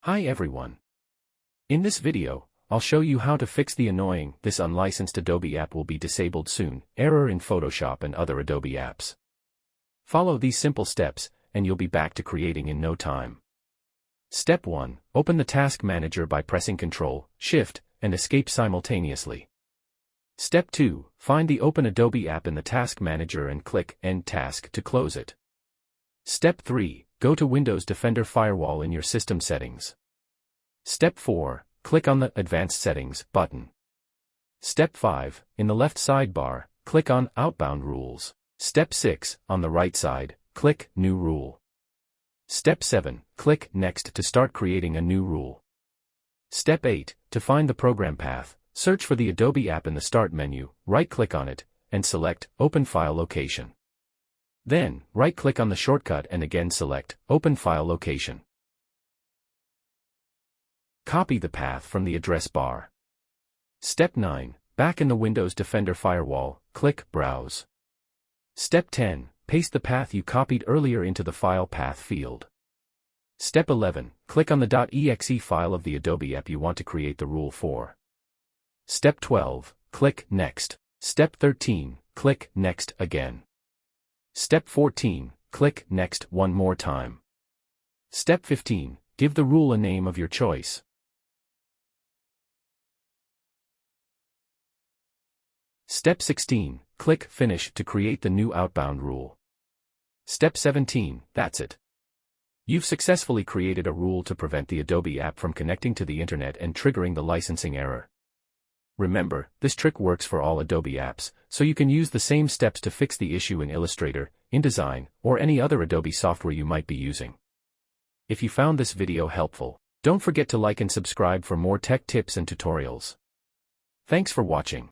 Hi everyone. In this video, I'll show you how to fix the annoying "This unlicensed Adobe app will be disabled soon" error in Photoshop and other Adobe apps. Follow these simple steps, and you'll be back to creating in no time. Step 1. Open the Task Manager by pressing Ctrl, Shift, and Escape simultaneously. Step 2. Find the Open Adobe app in the Task Manager and click End Task to close it. Step 3. Go to Windows Defender Firewall in your system settings. Step 4. Click on the Advanced Settings button. Step 5. In the left sidebar, click on Outbound Rules. Step 6. On the right side, click New Rule. Step 7. Click Next to start creating a new rule. Step 8. To find the program path, search for the Adobe app in the Start menu, right-click on it, and select Open File Location. Then, right-click on the shortcut and again select Open File Location. Copy the path from the address bar. Step 9. Back in the Windows Defender Firewall, click Browse. Step 10. Paste the path you copied earlier into the File Path field. Step 11. Click on the .exe file of the Adobe app you want to create the rule for. Step 12. Click Next. Step 13. Click Next again. Step 14. Click Next one more time. Step 15. Give the rule a name of your choice. Step 16. Click Finish to create the new outbound rule. Step 17. That's it. You've successfully created a rule to prevent the Adobe app from connecting to the internet and triggering the licensing error. Remember, this trick works for all Adobe apps, so you can use the same steps to fix the issue in Illustrator, InDesign, or any other Adobe software you might be using. If you found this video helpful, don't forget to like and subscribe for more tech tips and tutorials. Thanks for watching.